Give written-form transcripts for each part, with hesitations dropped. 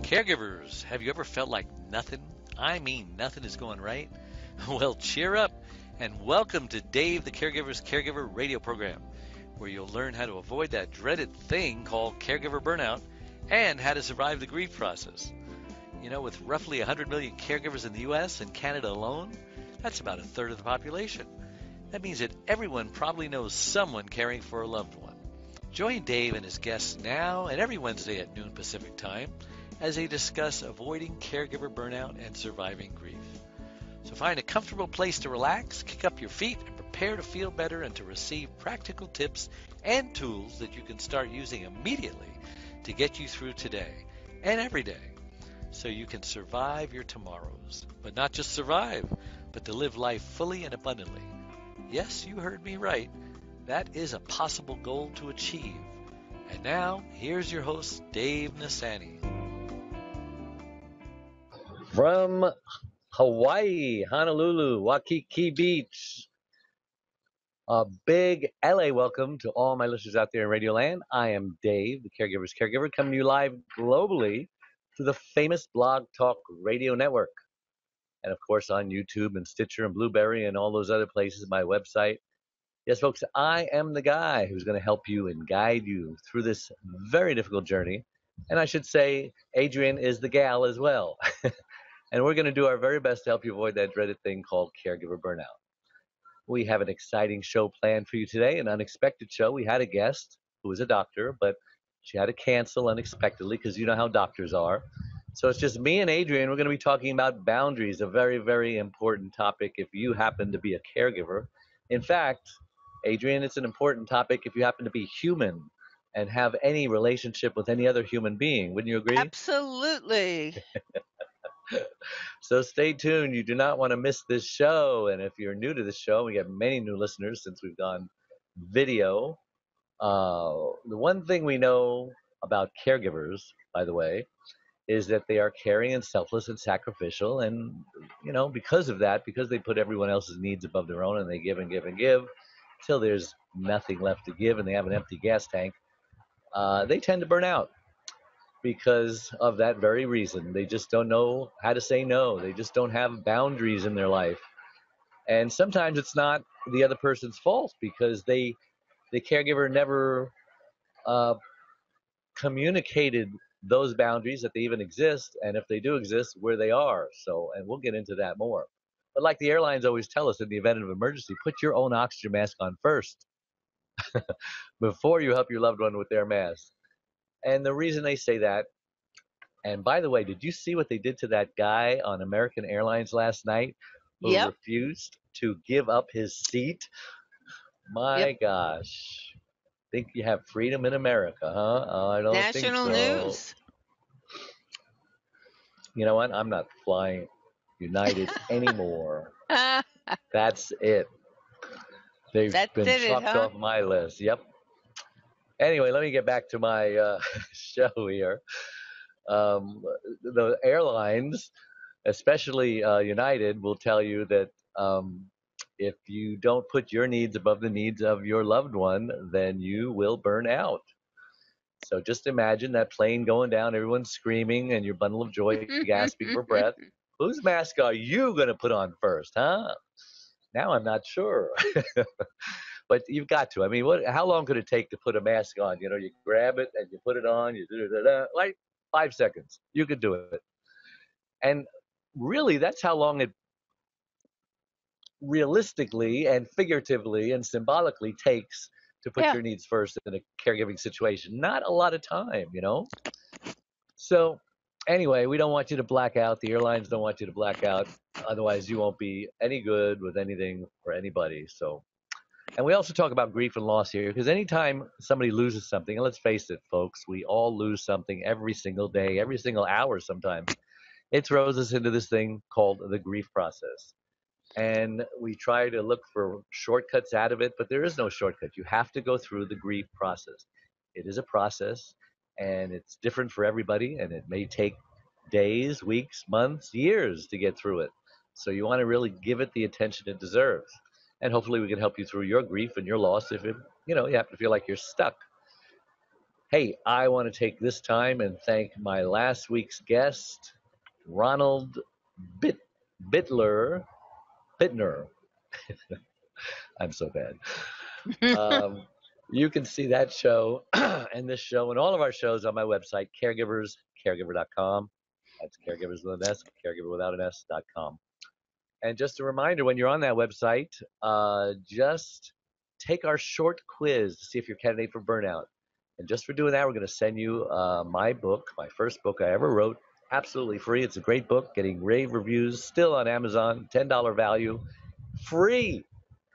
Caregivers, have you ever felt like nothing, I mean nothing is going right? Well, cheer up and welcome to Dave the Caregiver's Caregiver radio program, where you'll learn how to avoid that dreaded thing called caregiver burnout and how to survive the grief process. You know, with roughly 100 million caregivers in the U.S. and Canada alone, that's about a third of the population. That means that everyone probably knows someone caring for a loved one. Join Dave and his guests now and every Wednesday at noon Pacific time as they discuss avoiding caregiver burnout and surviving grief. So find a comfortable place to relax, kick up your feet, and prepare to feel better and to receive practical tips and tools that you can start using immediately to get you through today and every day so you can survive your tomorrows. But not just survive, but to live life fully and abundantly. Yes, you heard me right. That is a possible goal to achieve. And now, here's your host, Dave Nasani. From Hawaii, Honolulu, Waikiki Beach, a big LA welcome to all my listeners out there in Radio Land. I am Dave, the Caregiver's Caregiver, coming to you live globally through the famous Blog Talk Radio Network. And of course on YouTube and Stitcher and Blueberry and all those other places, my website. Yes, folks, I am the guy who's going to help you and guide you through this very difficult journey. And I should say, Adrienne is the gal as well. And we're going to do our very best to help you avoid that dreaded thing called caregiver burnout. We have an exciting show planned for you today, an unexpected show. We had a guest who was a doctor, but she had to cancel unexpectedly because you know how doctors are. So it's just me and Adrienne. We're going to be talking about boundaries, a very, very important topic if you happen to be a caregiver. In fact, Adrienne, it's an important topic if you happen to be human and have any relationship with any other human being. Wouldn't you agree? Absolutely. So stay tuned. You do not want to miss this show. And if you're new to this show, we have many new listeners since we've gone video. The one thing we know about caregivers, by the way, is that they are caring and selfless and sacrificial. And, you know, because of that, because they put everyone else's needs above their own and they give and give and give till there's nothing left to give and they have an empty gas tank, they tend to burn out. Because of that very reason. They just don't know how to say no. They just don't have boundaries in their life. And sometimes it's not the other person's fault because the caregiver never communicated those boundaries that they even exist, and if they do exist, where they are. So, and we'll get into that more. But like the airlines always tell us in the event of emergency, put your own oxygen mask on first before you help your loved one with their mask. And the reason they say that, and by the way, did you see what they did to that guy on American Airlines last night who refused to give up his seat? My gosh. Think you have freedom in America, huh? I don't National think so. news. You know what? I'm not flying United anymore. That's it. They've been chopped off my list. Yep. Anyway, let me get back to my show here. The airlines, especially United, will tell you that if you don't put your needs above the needs of your loved one, then you will burn out. So just imagine that plane going down, everyone's screaming, and your bundle of joy gasping for breath. Whose mask are you going to put on first, huh? Now I'm not sure. But you've got to. I mean, how long could it take to put a mask on? You know, you grab it and you put it on, you do like 5 seconds. You could do it. And really, that's how long it realistically and figuratively and symbolically takes to put your needs first in a caregiving situation. Not a lot of time, you know? So anyway, we don't want you to black out. The airlines don't want you to black out. Otherwise, you won't be any good with anything or anybody. So. And we also talk about grief and loss here because anytime somebody loses something, and let's face it, folks, we all lose something every single day, every single hour sometimes. It throws us into this thing called the grief process. And we try to look for shortcuts out of it, but there is no shortcut. You have to go through the grief process. It is a process, and it's different for everybody, and it may take days, weeks, months, years to get through it. So you want to really give it the attention it deserves. And hopefully we can help you through your grief and your loss if you happen to feel like you're stuck. Hey, I want to take this time and thank my last week's guest, Ronald Bit Bitler Bittner. I'm so bad. Um, you can see that show and this show and all of our shows on my website, caregiverscaregiver.com. That's caregivers with an S, caregiver without an S.com. And just a reminder, when you're on that website, just take our short quiz to see if you're a candidate for burnout. And just for doing that, we're going to send you my book, my first book I ever wrote, absolutely free. It's a great book, getting rave reviews, still on Amazon, $10 value, free,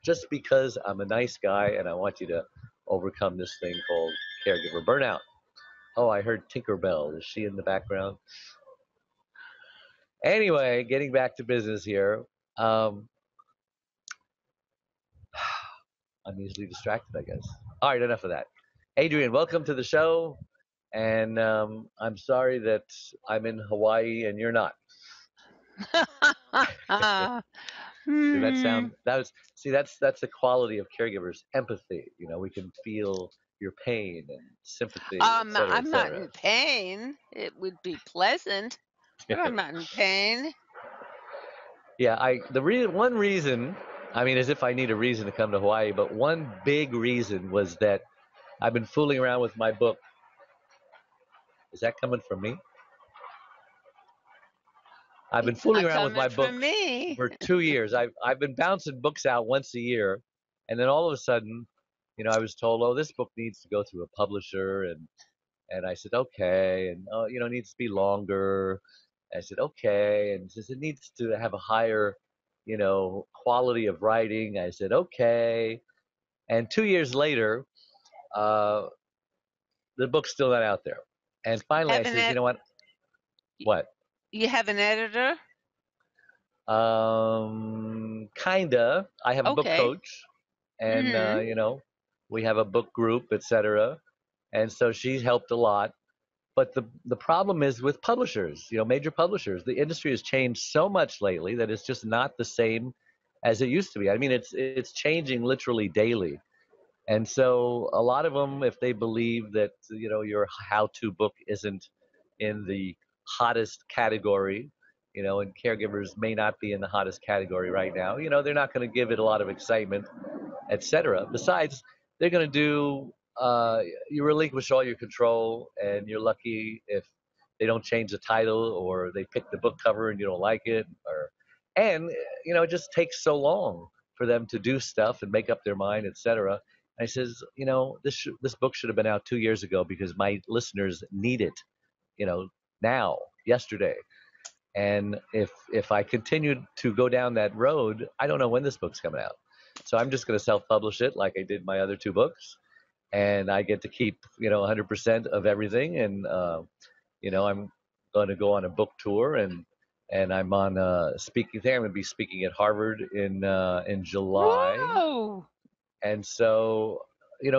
just because I'm a nice guy and I want you to overcome this thing called caregiver burnout. Oh, I heard Tinkerbell. Is she in the background? Anyway, getting back to business here. Um, I'm easily distracted, I guess. All right, enough of that. Adrienne, welcome to the show. And I'm sorry that I'm in Hawaii and you're not. Did that sound? That's the quality of caregivers, empathy. You know, we can feel your pain and sympathy, et cetera, et I'm not cetera. in pain. It would be pleasant, but I'm not in pain. Yeah, one reason, I mean, as if I need a reason to come to Hawaii, but one big reason was that I've been fooling around with my book. Is that coming from me? I've been It's fooling not around with my coming book from me. for 2 years. I've been bouncing books out once a year, and then all of a sudden, I was told, oh, this book needs to go through a publisher, and I said, okay, and it needs to be longer. I said, okay, and says it needs to have a higher, quality of writing. I said, okay, and 2 years later, uh, the book's still not out there. And finally, I Have an said, you ed- know what? What? you have an editor? Kinda. I have a book Okay. coach, and Hmm. we have a book group, etc. And so she's helped a lot. But the problem is with publishers, major publishers. The industry has changed so much lately that it's just not the same as it used to be. I mean, it's changing literally daily. And so a lot of them, if they believe that your how-to book isn't in the hottest category, and caregivers may not be in the hottest category right now, they're not going to give it a lot of excitement, etc. Besides, they're going to do you relinquish all your control, and you're lucky if they don't change the title or they pick the book cover and you don't like it, and it just takes so long for them to do stuff and make up their mind, etc. I says, this book should have been out 2 years ago because my listeners need it, you know, now, yesterday. And if I continue to go down that road, I don't know when this book's coming out. So I'm just going to self-publish it like I did my other two books, and I get to keep 100% of everything. And I'm going to go on a book tour, and I'm on a speaking thing. I'm going to be speaking at Harvard in July, Whoa. and so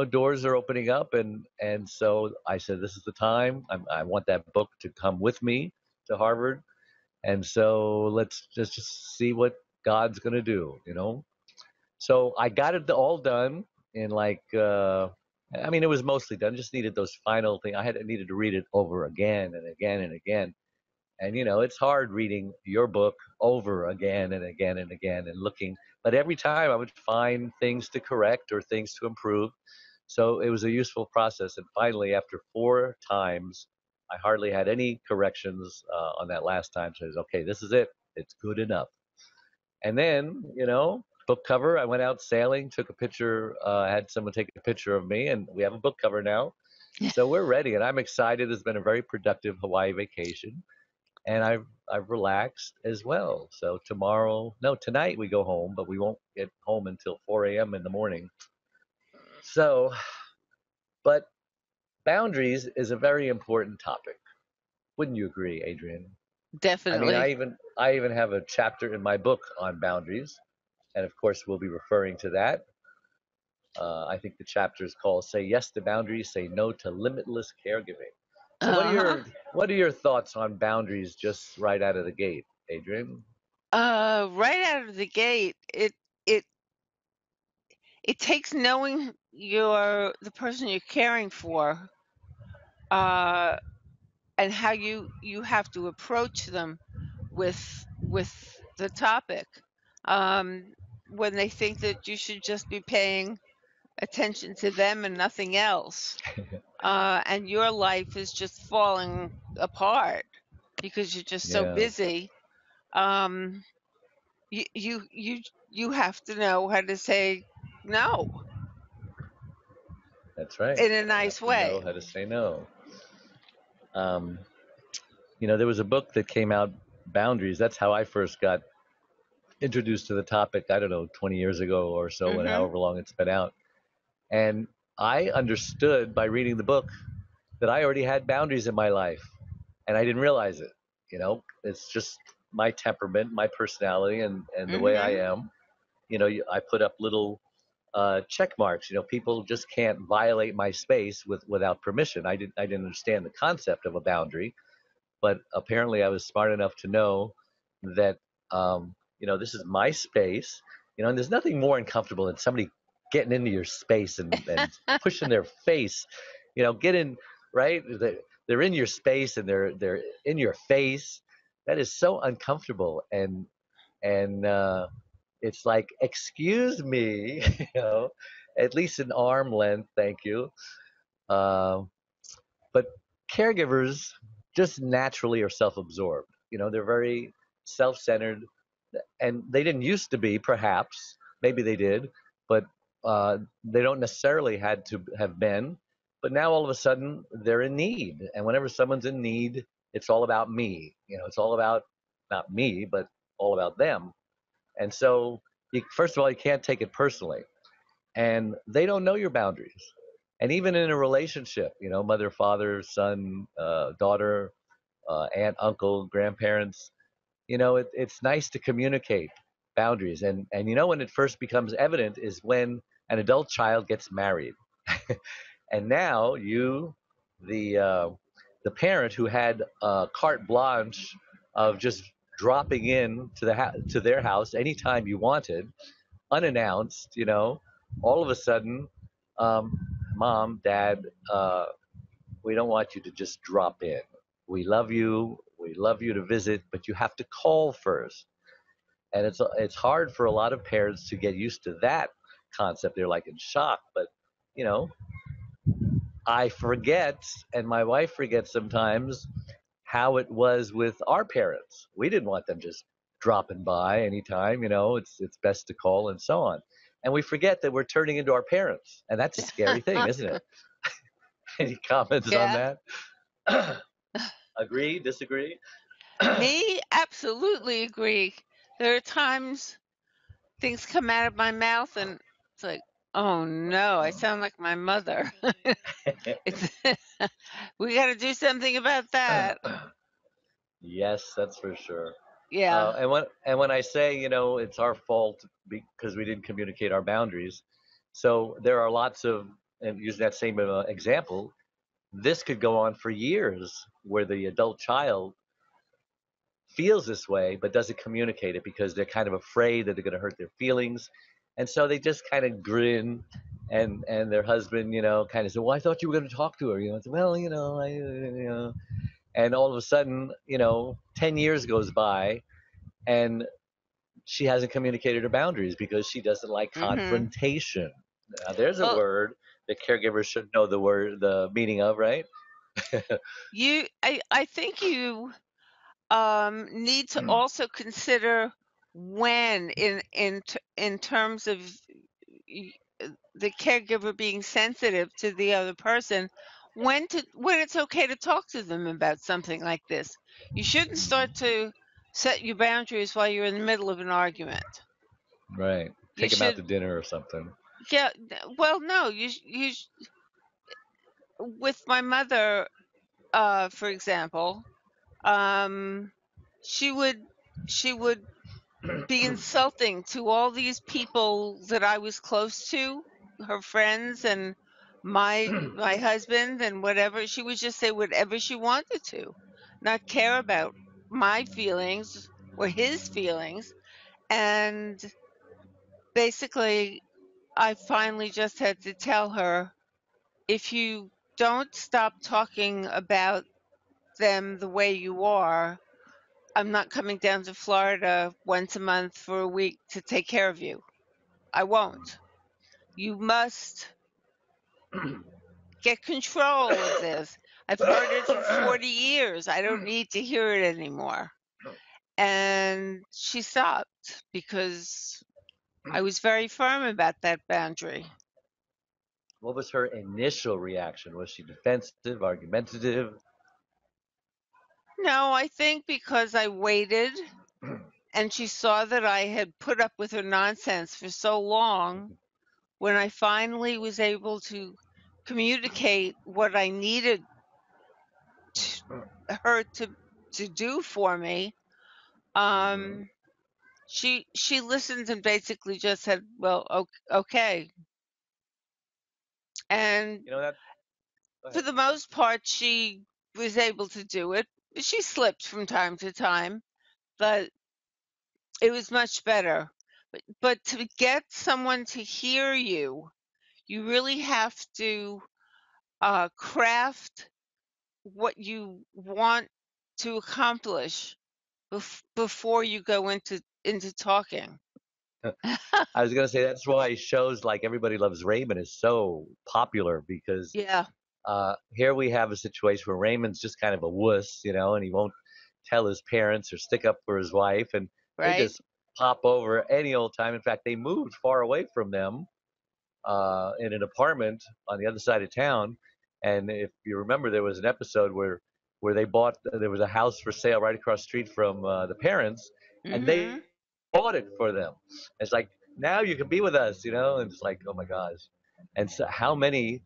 doors are opening up, and so I said this is the time. I want that book to come with me to Harvard, and so let's just see what God's going to do. So I got it all done in like I mean it was mostly done. Just needed those final things. Needed to read it over again and again and again. And it's hard reading your book over again and again and again and looking. But every time I would find things to correct or things to improve. So it was a useful process. And finally, after 4 times, I hardly had any corrections on that last time. So I was okay. This is it. It's good enough. And then, book cover. I went out sailing, took a picture, had someone take a picture of me, and we have a book cover now. So we're ready, and I'm excited. It's been a very productive Hawaii vacation, and I've relaxed as well. So tonight we go home, but we won't get home until 4 a.m. in the morning. So, but boundaries is a very important topic. Wouldn't you agree, Adrienne? I mean, Definitely. I even have a chapter in my book on boundaries, and of course we'll be referring to that. I think the chapter is called "Say Yes to Boundaries, Say No to Limitless Caregiving." So, Uh-huh. what are your thoughts on boundaries just right out of the gate, Adrienne? Right out of the gate, it it takes knowing the person you're caring for and how you have to approach them with the topic. When they think that you should just be paying attention to them and nothing else, and your life is just falling apart because you're just so Yeah, busy. Um, you have to know how to say no that's right. in a You have nice to know way. how to say no. Um, there was a book that came out, Boundaries. That's how I first got introduced to the topic, I don't know, 20 years ago or so, and Mhm. however long it's been out. And I understood by reading the book that I already had boundaries in my life, and I didn't realize it. It's just my temperament, my personality, and the way I Mhm. am. I put up little check marks. People just can't violate my space without permission. I didn't understand the concept of a boundary, but apparently I was smart enough to know that this is my space. And there's nothing more uncomfortable than somebody getting into your space and pushing their face. Get in, right. They're in your space and they're in your face. That is so uncomfortable, and it's like, excuse me, at least an arm length, thank you. uh, but caregivers just naturally are self-absorbed. They're very self-centered, and they didn't used to be, perhaps. Maybe they did, but they don't necessarily had to have been. But now all of a sudden they're in need, and whenever someone's in need, it's all about me. It's all about not me, but all about them. And so, first of all, you can't take it personally, and they don't know your boundaries. And even in a relationship, mother, father, son, daughter, aunt, uncle, grandparents, it's nice to communicate boundaries. And when it first becomes evident is when an adult child gets married. And now the parent who had carte blanche of just dropping in to their house anytime you wanted, unannounced, all of a sudden, um, mom, dad, we don't want you to just drop in. We love you. We love you to visit, but you have to call first. And it's hard for a lot of parents to get used to that concept. They're like in shock. But you know, I forget, and my wife forgets sometimes how it was with our parents. We didn't want them just dropping by anytime. It's best to call and so on. And we forget that we're turning into our parents, and that's a scary thing, isn't it? Any comments on Yeah. that? Agree? Disagree? Me, absolutely agree. There are times things come out of my mouth and it's like, oh no, I sound like my mother. It's we got to do something about that. Yes, that's for sure. Yeah. And when I say, it's our fault because we didn't communicate our boundaries, so there are lots of, and using that same example, this could go on for years where the adult child feels this way but doesn't communicate it because they're kind of afraid that they're going to hurt their feelings, and so they just kind of grin, and their husband, kind of said, well, I thought you were going to talk to her, I said, well, and all of a sudden, 10 years goes by, and she hasn't communicated her boundaries because she doesn't like Mhm. confrontation. Now, there's a Well, word that caregivers should know the meaning of, right? I think you need to also consider when in terms of y- the caregiver being sensitive to the other person, when it's okay to talk to them about something like this. You shouldn't start to set your boundaries while you're in the middle of an argument. Right. You Take them out to should, dinner or something. yeah, well, no, with my mother, for example, um, she would she would be insulting to all these people that I was close to, her friends and my husband and whatever. She would just say whatever she wanted to, not care about my feelings or his feelings. And basically, I finally just had to tell her, if you don't stop talking about them the way you are, I'm not coming down to Florida once a month for a week to take care of you. I won't. You must get control of this. I've heard it for 40 years. I don't need to hear it anymore. And she stopped because I was very firm about that boundary. What was her initial reaction? Was she defensive, argumentative? No, I think because I waited and she saw that I had put up with her nonsense for so long, when I finally was able to communicate what I needed her to do for me, she listened and basically just said, "Well, okay." And You know that. for the most part, she was able to do it. She slipped from time to time, but it was much better. But to get someone to hear you, you really have to craft what you want to accomplish before you go into talking. I was gonna say that's why shows like Everybody Loves Raymond is so popular because Yeah, here we have a situation where Raymond's just kind of a wuss, you know, and he won't tell his parents or stick up for his wife, and they right. just pop over any old time. In fact, they moved far away from them in an apartment on the other side of town. And if you remember, there was an episode where they bought there was a house for sale right across the street from the parents, and they Hmm. bought it for them. It's like now you can be with us, you know, and it's like oh my gosh. And so how many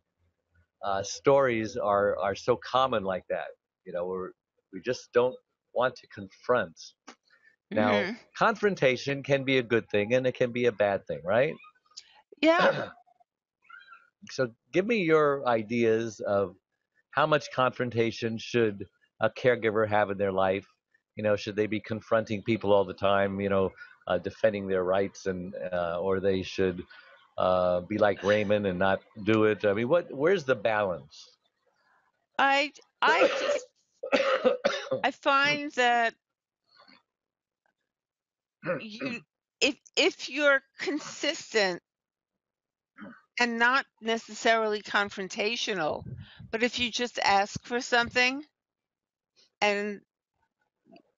stories are so common like that? You know, we just don't want to confront. Now, Hmm. confrontation can be a good thing and it can be a bad thing, right? Yeah, So give me your ideas of how much confrontation should a caregiver have in their life. You know, should they be confronting people all the time, you know, defending their rights, and or they should be like Raymond and not do it? I mean, where's the balance? I I just I find that you if you're consistent and not necessarily confrontational, but if you just ask for something and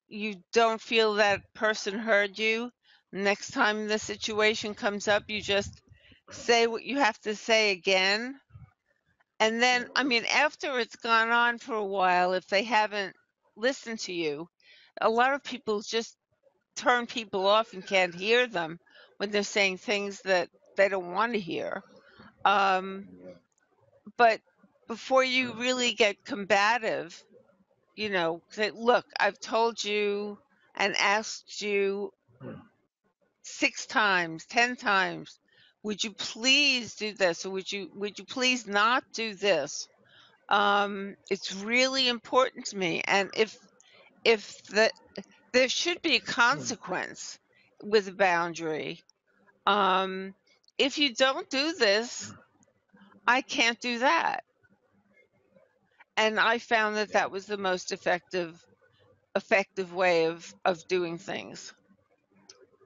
you don't feel that person heard you, next time the situation comes up, you just say what you have to say again. And then, I mean, after it's gone on for a while, if they haven't listened to you, a lot of people just turn people off and can't hear them when they're saying things that they don't want to hear. Um, but before you really get combative, say, look, I've told you and asked you 6 times, 10 times, would you please do this, or would you please not do this? It's really important to me, and if there should be a consequence with a boundary. If you don't do this, I can't do that. And I found that Yeah. that was the most effective way of doing things.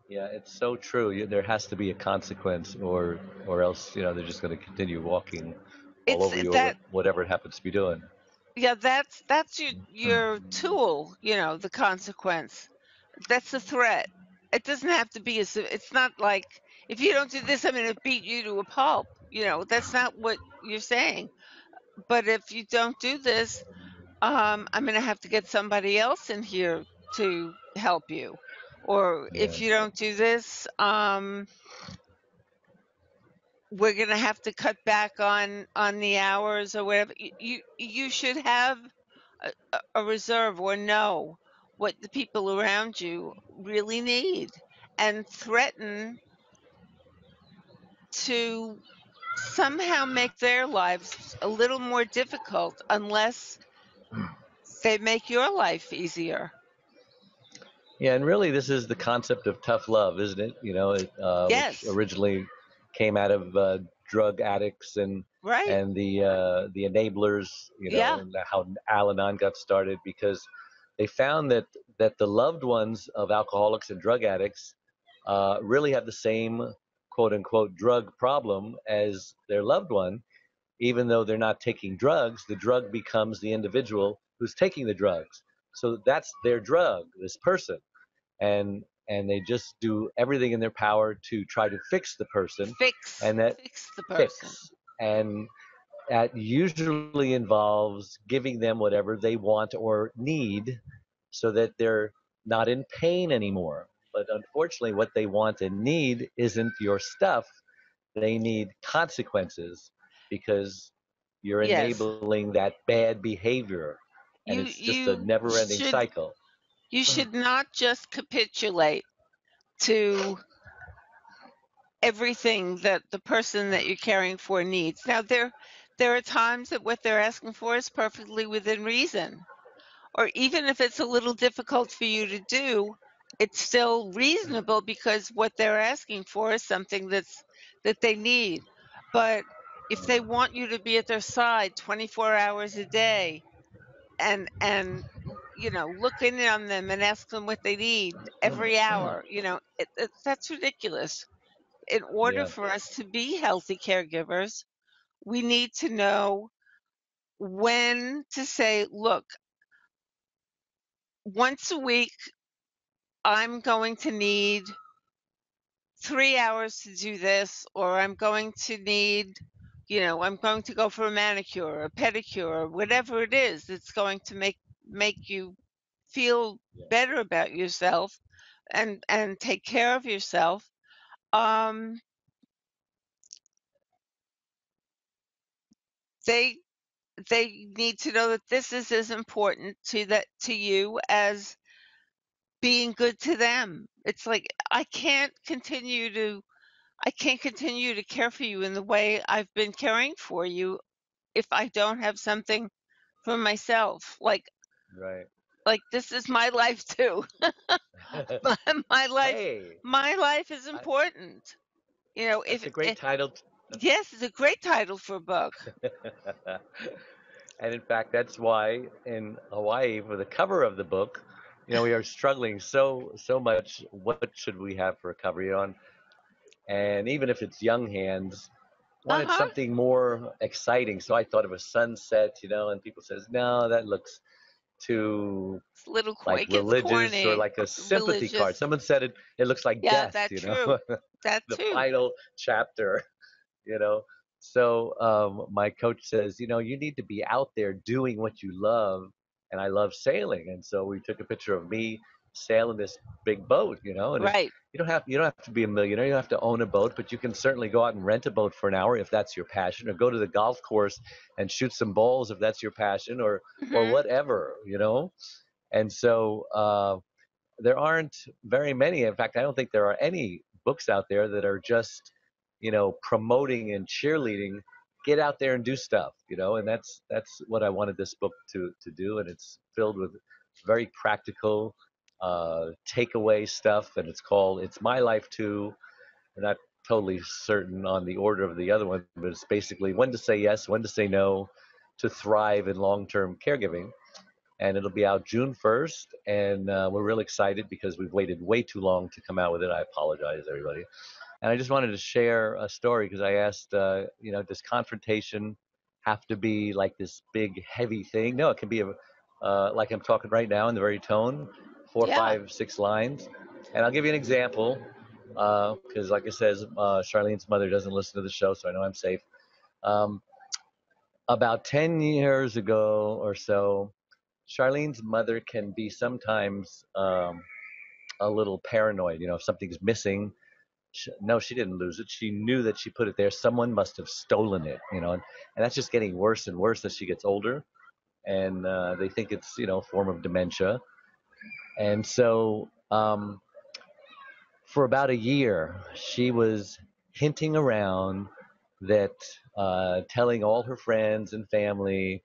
Yeah, it's so true. There has to be a consequence, or else you know they're just going to continue walking all It's over you, or that whatever it happens to be doing. Yeah, that's your tool, the consequence. That's the threat. It doesn't have to be it's not like, if you don't do this, I'm going to beat you to a pulp. That's not what you're saying. But if you don't do this, I'm going to have to get somebody else in here to help you. Or Yeah. if you don't do this, we're going to have to cut back on the hours or whatever. You should have a reserve, or know what the people around you really need, and threaten to somehow make their lives a little more difficult unless they make your life easier. Yeah, and really, this is the concept of tough love, isn't it? You know, which Yes, originally came out of drug addicts and Right. and the enablers, Yeah. and how Al-Anon got started, because they found that the loved ones of alcoholics and drug addicts really have the same quote unquote drug problem as their loved one. Even though they're not taking drugs, the drug becomes the individual who's taking the drugs. So that's their drug, this person, and they just do everything in their power to try to fix the person, and that Fix the person. fix and that usually involves giving them whatever they want or need so that they're not in pain anymore. But unfortunately, what they want and need isn't your stuff. They need consequences because you're Yes. enabling that bad behavior. And You it's just a never ending cycle. you should not just capitulate to everything that the person that you're caring for needs. Now there are times that what they're asking for is perfectly within reason. Or even if it's a little difficult for you to do, it's still reasonable because what they're asking for is something that they need. But if they want you to be at their side 24 hours a day and look in on them and ask them what they need every hour, that's ridiculous. In order Yeah, for us to be healthy caregivers, we need to know when to say, look, once a week, I'm going to need 3 hours to do this, or I'm going to need, I'm going to go for a manicure or a pedicure, or whatever it is that's going to make you feel yeah, better about yourself and take care of yourself. Um, they they need to know that this is as important to you as being good to them. It's like I can't continue to care for you in the way I've been caring for you if I don't have something for myself. right. Like this is my life too. my, my life Hey, my life is I, important. If that's a great title. yes, it's a great title for a book. And in fact, that's why in Hawaii, for the cover of the book, we are struggling so much. What should we have for a cover? And even if it's young hands, wanted Uh-huh. something more exciting. So I thought of a sunset, and people says, no, that looks too It's a little like it gets religious or corny. like a sympathy card. Religious. Someone said it looks like Yeah, death, that true. That the too. final chapter, you know. So my coach says, you need to be out there doing what you love, and I love sailing. And so we took a picture of me sailing this big boat, and Right. you don't have to be a millionaire, you don't have to own a boat, but you can certainly go out and rent a boat for an hour if that's your passion, or go to the golf course and shoot some balls if that's your passion, or Hmm. whatever. And so there aren't very many. In fact, I don't think there are any books out there that are just, promoting and cheerleading. Get out there and do stuff, and that's what I wanted this book to do, and it's filled with very practical takeaway stuff, and it's my life too. I'm not totally certain on the order of the other one, but it's basically when to say yes, when to say no, to thrive in long-term caregiving, and it'll be out June 1st. And we're really excited because we've waited way too long to come out with it. I apologize, everybody. And I just wanted to share a story because I asked, does confrontation have to be like this big, heavy thing? No, it can be like I'm talking right now in the very tone, four, Yeah. five, 6 lines. And I'll give you an example because, like I said, Charlene's mother doesn't listen to the show, so I know I'm safe. Um, about 10 years ago or so, Charlene's mother can be sometimes a little paranoid. If something's missing, no, she didn't lose it. She knew that she put it there. Someone must have stolen it, and that's just getting worse and worse as she gets older. And they think it's, a form of dementia. And so for about a year, she was hinting around that, telling all her friends and family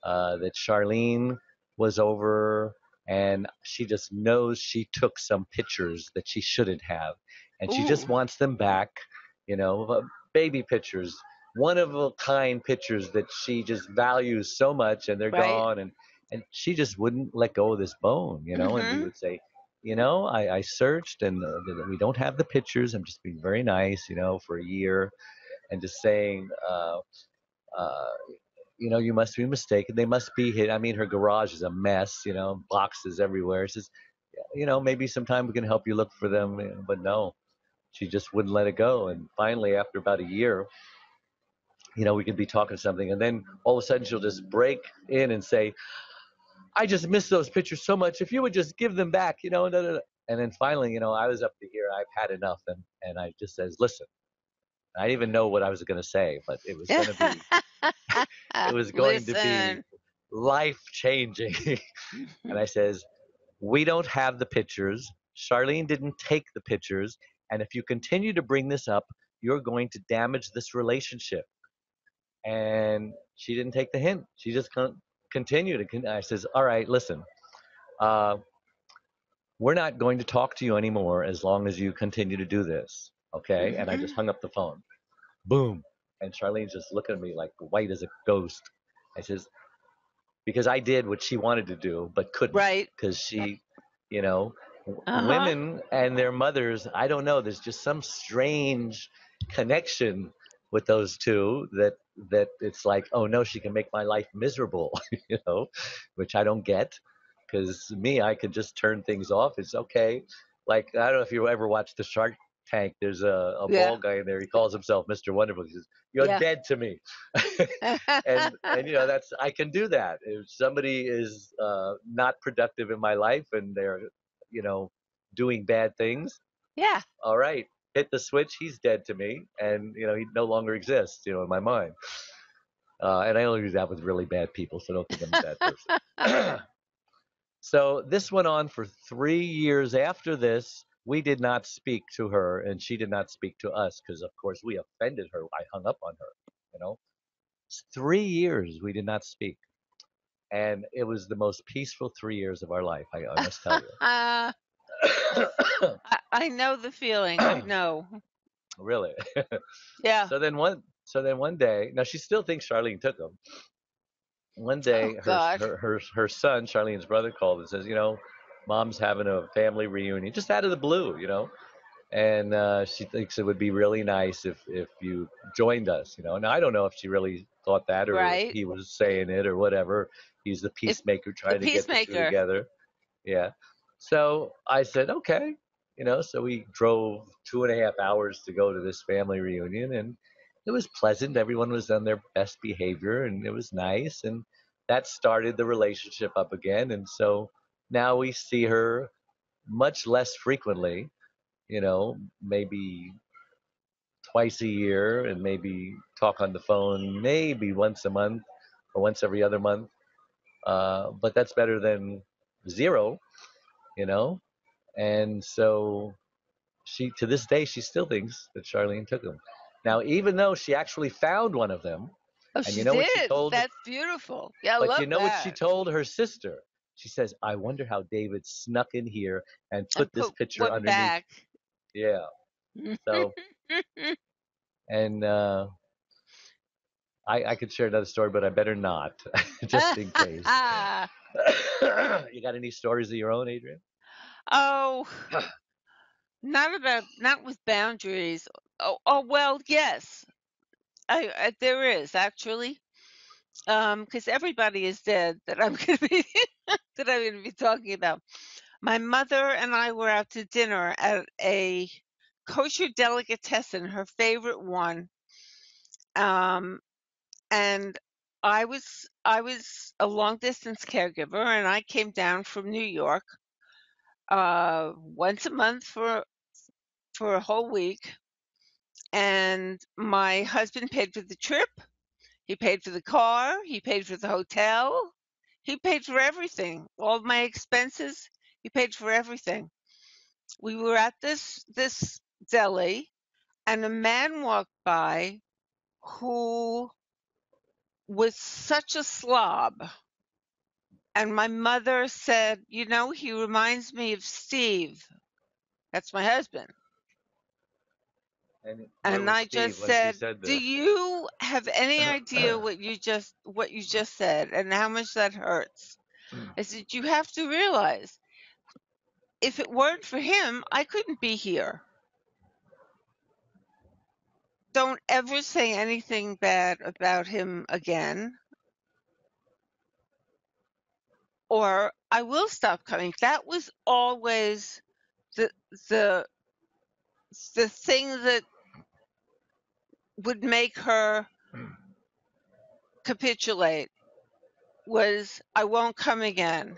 that Charlene was over, and she just knows she took some pictures that she shouldn't have, and she just Ooh. wants them back, baby pictures, one-of-a-kind pictures that she just values so much, and they're Right. gone, and she just wouldn't let go of this bone, and we would say, I searched, and we don't have the pictures. I'm just being very nice, for a year, and just saying, uh, you must be mistaken. They must be hid. I mean, her garage is a mess, boxes everywhere. She says, maybe sometime we can help you look for them. But no, she just wouldn't let it go. And finally, after about a year, we could be talking something. And then all of a sudden she'll just break in and say, I just miss those pictures so much. If you would just give them back, da, da, da. And then finally, I was up to here. I've had enough. And I just says, listen, I didn't even know what I was going to say, but it was going to be, it was going to be Listen. life changing. And I says, we don't have the pictures. Charlene didn't take the pictures. And if you continue to bring this up, you're going to damage this relationship. And she didn't take the hint. She just continued. I says, all right, listen, uh, we're not going to talk to you anymore as long as you continue to do this. Okay. And I just hung up the phone. Boom. And Charlene's just looking at me like white as a ghost. I says, because I did what she wanted to do, but couldn't. Right. Because she, you know, Uh-huh. women and their mothers, I don't know, there's just some strange connection with those two that it's like, oh no, she can make my life miserable, which I don't get. Because me, I could just turn things off. It's okay. Like, I don't know if you ever watched the Shark Tank. There's a Yeah. bald guy in there. He calls himself Mr. Wonderful. He says, "You're Yeah. dead to me," and that's I can do that. If somebody is not productive in my life and they're doing bad things, Yeah. all right, hit the switch. He's dead to me, and he no longer exists, in my mind. And I only do that with really bad people, so don't think I'm a bad person. So this went on for 3 years. After this, we did not speak to her, and she did not speak to us because, of course, we offended her. I hung up on her. You know, 3 years we did not speak, and it was the most peaceful 3 years of our life. I must tell I know the feeling. I know. Really. Yeah. So then one day, now she still thinks Charlene took him. One day, Oh God. her son, Charlene's brother, called and says, Mom's having a family reunion, just out of the blue, and she thinks it would be really nice if you joined us. Now I don't know if she really thought that or if Right. he was saying it or whatever. He's the It's peacemaker the trying to get the two peacemaker. together. Yeah. So I said, okay. So we drove 2.5 hours to go to this family reunion, and it was pleasant. Everyone was on their best behavior, and it was nice, and that started the relationship up again. And so now we see her much less frequently, maybe twice a year, and maybe talk on the phone maybe once a month or once every other month. But that's better than zero, you know. And so she, to this day, she still thinks that Charlene took him. Now, even though she actually found one of them, Oh, and she did. told, That's beautiful. Yeah, I but love what she that. told her sister? She says, "I wonder how David snuck in here and And put this put picture one underneath." back. Yeah. So, and I could share another story, but I better not, just in case. You got any stories of your own, Adrienne? Oh, not with boundaries. Oh well, yes. There is actually. Because everybody is dead that I'm gonna be that I'm gonna be talking about. My mother and I were out to dinner at a kosher delicatessen, her favorite one. And I was a long distance caregiver, and I came down from New York once a month for a whole week. And my husband paid for the trip. He paid for the car. He paid for the hotel. He paid for everything. All my expenses. He paid for everything. We were at this deli, and a man walked by who was such a slob. And my mother said, he reminds me of Steve. That's my husband. And I just said, "Do you have any idea what you just said and how much that hurts?" I said, "You have to realize, if it weren't for him, I couldn't be here. Don't ever say anything bad about him again, or I will stop coming." That was always the the the thing that would make her capitulate, was, "I won't come again."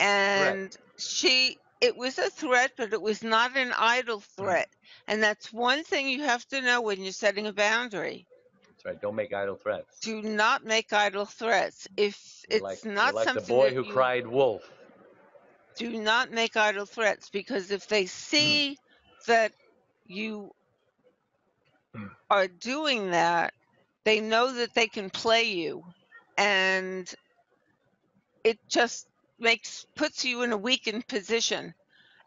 And it was a threat, but it was not an idle threat. And that's one thing you have to know when you're setting a boundary. That's right. Don't make idle threats. Do not make idle threats. If it's not like something the boy that who cried wolf. Do not make idle threats, because if they see that you are doing that, they know that they can play you, and it just puts you in a weakened position.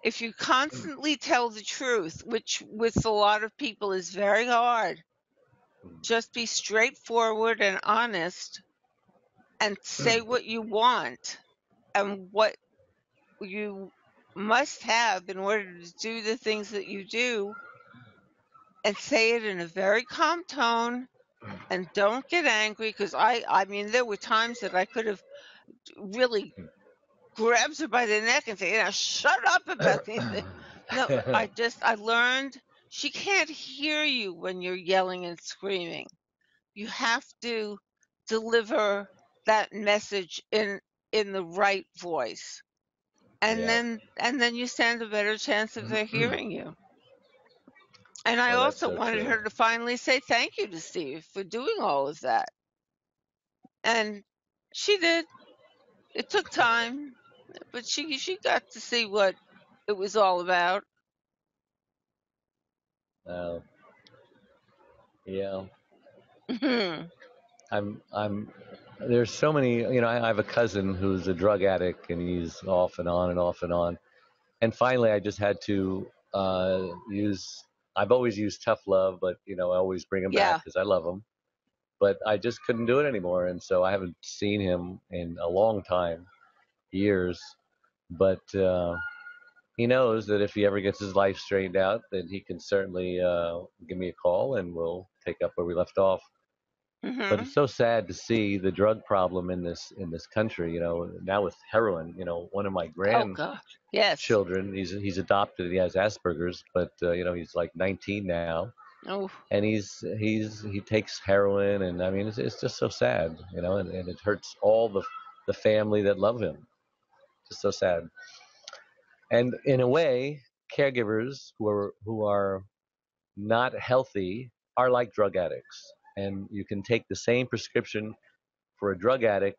If you constantly tell the truth, which with a lot of people is very hard, just be straightforward and honest and say what you want and what you must have in order to do the things that you do, and say it in a very calm tone, and don't get angry, because I mean, there were times that I could have really grabbed her by the neck and say, "Shut up about anything." No, I learned she can't hear you when you're yelling and screaming. You have to deliver that message in the right voice, and then you stand a better chance of their hearing you. And I also wanted her to finally say thank you to Steve for doing all of that. And she did. It took time, but she got to see what it was all about. Yeah. There's so many, I have a cousin who's a drug addict, and he's off and on and off and on. And finally, I just had to I've always used tough love, but, I always bring him back because I love him. But I just couldn't do it anymore. And so I haven't seen him in a long time, years. But he knows that if he ever gets his life straightened out, that he can certainly give me a call, and we'll take up where we left off. But it's so sad to see the drug problem in this country. Now with heroin. One of my grandchildren, he's adopted. He has Asperger's, but he's like 19 now. Oh. And he takes heroin, and I mean it's just so sad. And it hurts all the family that love him. Just so sad. And in a way, caregivers who are not healthy are like drug addicts. And you can take the same prescription for a drug addict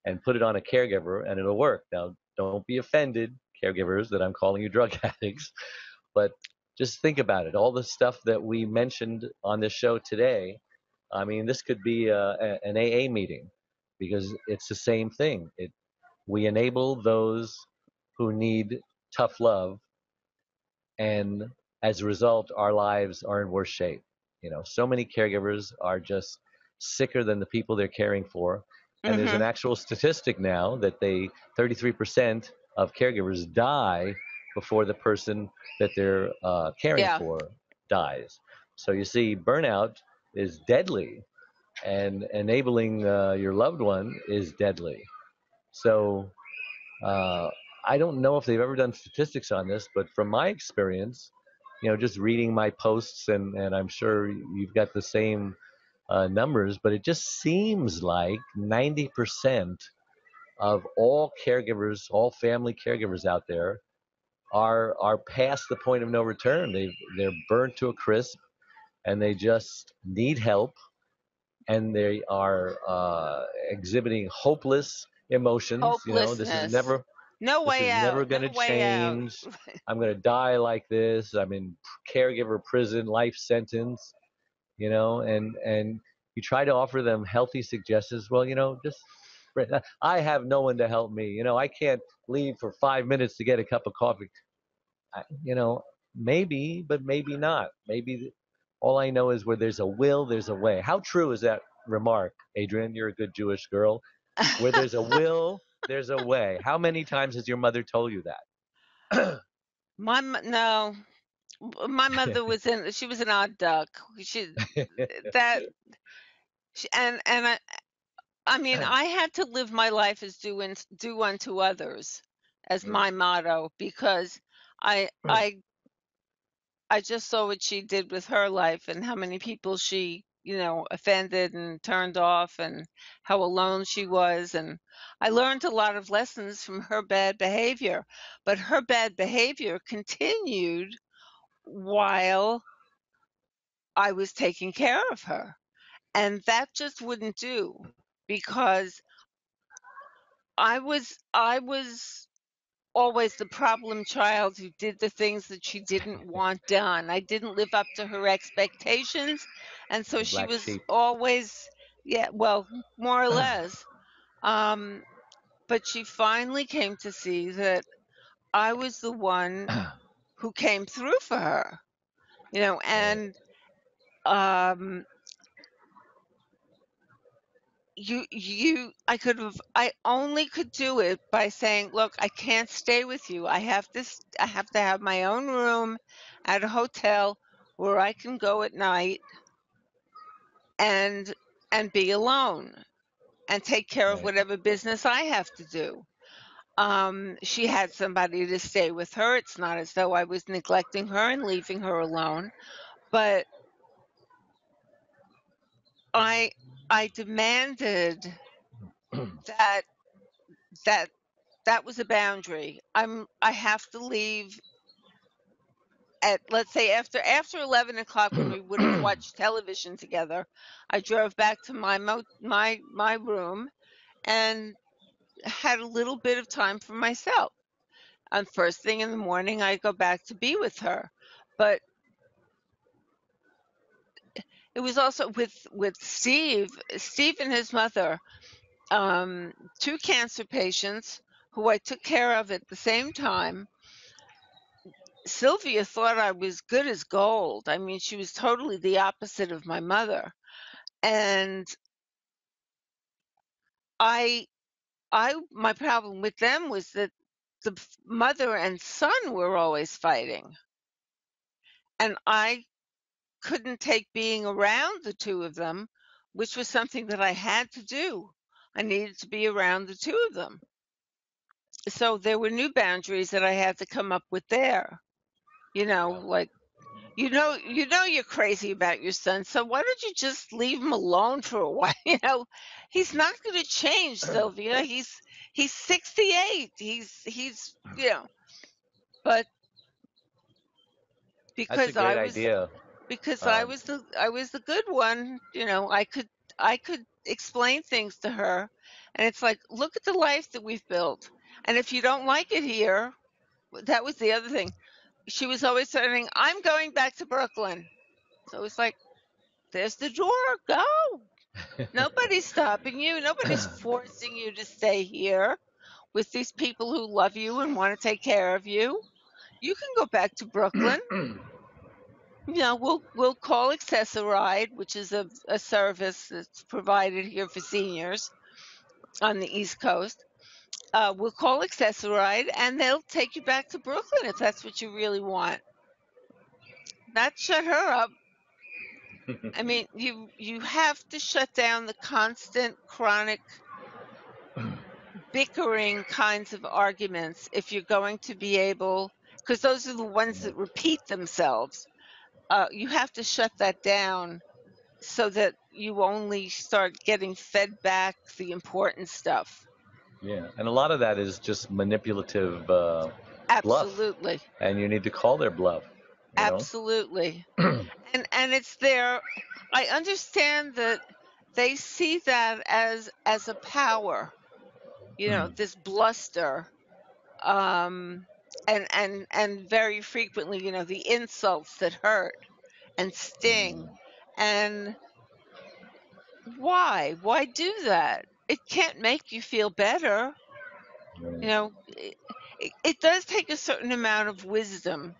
and put it on a caregiver, and it'll work. Now, don't be offended, caregivers, that I'm calling you drug addicts, but just think about it. All the stuff that we mentioned on this show today, I mean, this could be an AA meeting, because it's the same thing. We enable those who need tough love, and as a result, our lives are in worse shape. So many caregivers are just sicker than the people they're caring for. And there's an actual statistic now that 33% of caregivers die before the person that they're caring for dies. So you see, burnout is deadly, and enabling your loved one is deadly. So I don't know if they've ever done statistics on this, but from my experience, just reading my posts, and I'm sure you've got the same numbers, but it just seems like 90% of all caregivers, all family caregivers out there, are past the point of no return. They're burnt to a crisp, and they just need help, and they are exhibiting hopeless emotions. This is never. No way out. Never going to change. I'm going to die like this. I'm in caregiver prison, life sentence, and you try to offer them healthy suggestions. Well, just, I have no one to help me. I can't leave for 5 minutes to get a cup of coffee. Maybe, but maybe not. Maybe All I know is where there's a will, there's a way. How true is that remark, Adrienne? You're a good Jewish girl. Where there's a will, there's a way. How many times has your mother told you that? No, my mother she was an odd duck. That, and I mean, I had to live my life as do unto others as my motto, because I I I just saw what she did with her life and how many people she, offended and turned off, and how alone she was. And I learned a lot of lessons from her bad behavior, but her bad behavior continued while I was taking care of her. And that just wouldn't do, because I was always the problem child who did the things that she didn't want done. I didn't live up to her expectations, and so The she black was sheep. always, yeah, well, more or less. Um, but she finally came to see that I was the one who came through for her, and um, I only could do it by saying, look, I can't stay with you. I have to have my own room at a hotel where I can go at night and be alone and take care of Right. whatever business I have to do. She had somebody to stay with her. It's not as though I was neglecting her and leaving her alone, but I I demanded that that that was a boundary. I have to leave at, let's say, after 11 o'clock, when we would have watched television together. I drove back to my room and had a little bit of time for myself. And first thing in the morning, I go back to be with her. But it was also with Steve and his mother, two cancer patients who I took care of at the same time. Sylvia thought I was good as gold. I mean, she was totally the opposite of my mother. And I my problem with them was that the mother and son were always fighting. And I couldn't take being around the two of them, which was something that I had to do. I needed to be around the two of them. So there were new boundaries that I had to come up with there. Like, you're crazy about your son, so why don't you just leave him alone for a while? He's not going to change, Sylvia. He's 68. But That's a because great idea. Um, I was the good one, I could explain things to her, and it's like, look at the life that we've built. And if you don't like it here, that was the other thing. She was always saying, I'm going back to Brooklyn. So it's like, there's the door, go. Nobody's stopping you. Nobody's forcing you to stay here with these people who love you and want to take care of you. You can go back to Brooklyn. We'll call Accessoride, which is a service that's provided here for seniors on the East Coast. We'll call Accessoride, and they'll take you back to Brooklyn if that's what you really want. Not shut her up. I mean, you have to shut down the constant, chronic, bickering kinds of arguments if you're going to be able, because those are the ones that repeat themselves. You have to shut that down so that you only start getting fed back the important stuff. yeah, and a lot of that is just manipulative bluff, Absolutely. and you need to call their bluff. You know. Absolutely. And it's there. I understand that they see that as a power, this bluster, and very frequently, the insults that hurt and sting. And why do that? It can't make you feel better. Right. It does take a certain amount of wisdom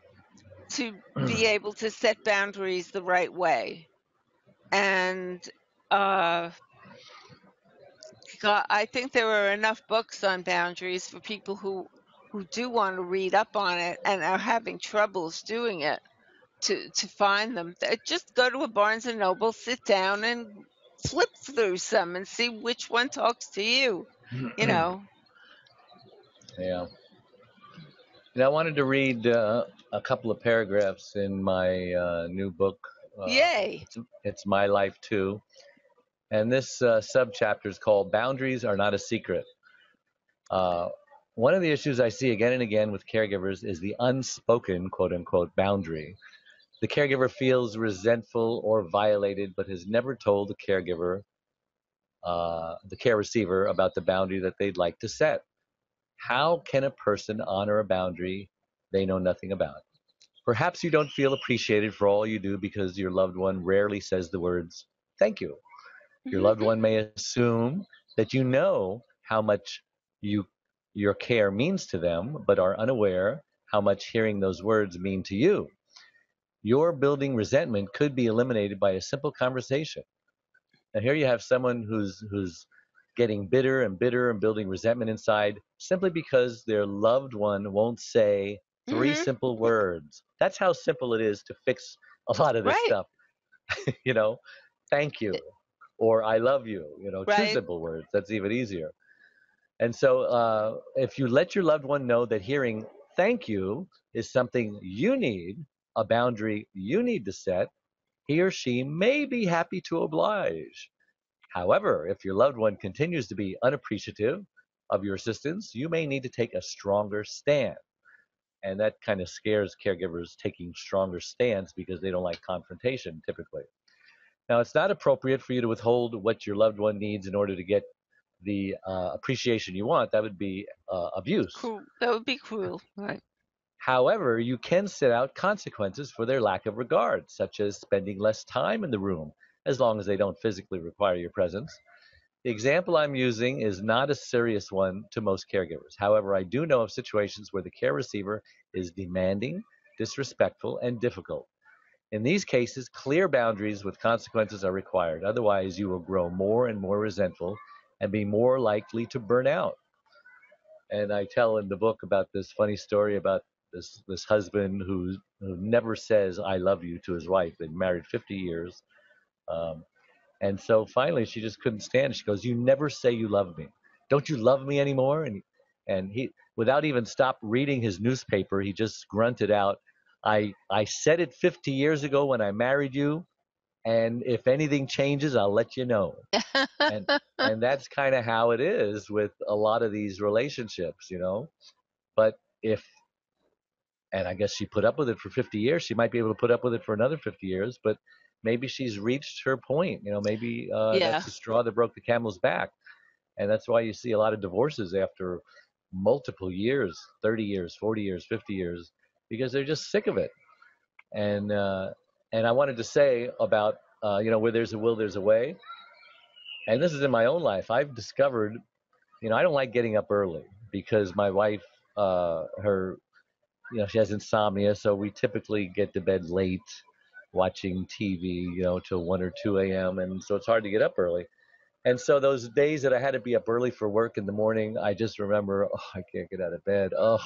to be able to set boundaries the right way. And I think there are enough books on boundaries for people who do want to read up on it and are having troubles doing it to find them. Just go to a Barnes and Noble, sit down, and flip through some and see which one talks to you. You know. Yeah. And I wanted to read a couple of paragraphs in my new book. Yay. It's My Life Too. And this subchapter is called Boundaries Are Not a Secret. One of the issues I see again and again with caregivers is the unspoken, quote unquote, boundary. The caregiver feels resentful or violated, but has never told the caregiver, the care receiver, about the boundary that they'd like to set. How can a person honor a boundary they know nothing about? Perhaps you don't feel appreciated for all you do because your loved one rarely says the words, thank you. Your loved one may assume that you know how much your care means to them, but are unaware how much hearing those words mean to you. Your building resentment could be eliminated by a simple conversation. Now here you have someone who's getting bitter and bitter and building resentment inside simply because their loved one won't say three simple words. That's how simple it is to fix a lot of this stuff. You know, thank you or I love you, you know, two simple words. That's even easier. And so if you let your loved one know that hearing thank you is something you need, a boundary you need to set, he or she may be happy to oblige. However, if your loved one continues to be unappreciative of your assistance, you may need to take a stronger stand. And that kind of scares caregivers taking stronger stands because they don't like confrontation typically. Now, it's not appropriate for you to withhold what your loved one needs in order to get the appreciation you want. That would be abuse. That would be cruel, right? However, you can set out consequences for their lack of regard, such as spending less time in the room, as long as they don't physically require your presence. The example I'm using is not a serious one to most caregivers. However, I do know of situations where the care receiver is demanding, disrespectful, and difficult. In these cases, clear boundaries with consequences are required. Otherwise, you will grow more and more resentful and be more likely to burn out. And I tell in the book about this funny story about this husband who never says "I love you" to his wife. They've been married 50 years, um, and so finally she just couldn't stand it. She goes, "You never say you love me. Don't you love me anymore?" And he, without even stop reading his newspaper, he just grunted out, "I said it 50 years ago when I married you, and if anything changes, I'll let you know." and and that's kind of how it is with a lot of these relationships, you know. But if and I guess she put up with it for 50 years, she might be able to put up with it for another 50 years, but maybe she's reached her point, you know. Maybe that's the straw that broke the camel's back. And that's why you see a lot of divorces after multiple years, 30 years, 40 years, 50 years, because they're just sick of it. And I wanted to say about you know, where there's a will, there's a way. And this is in my own life. I've discovered, you know, I don't like getting up early because my wife, her, you know, she has insomnia, so we typically get to bed late, watching TV, you know, till 1 or 2 a.m. And so it's hard to get up early. And so those days that I had to be up early for work in the morning, I just remember, oh, I can't get out of bed. Oh,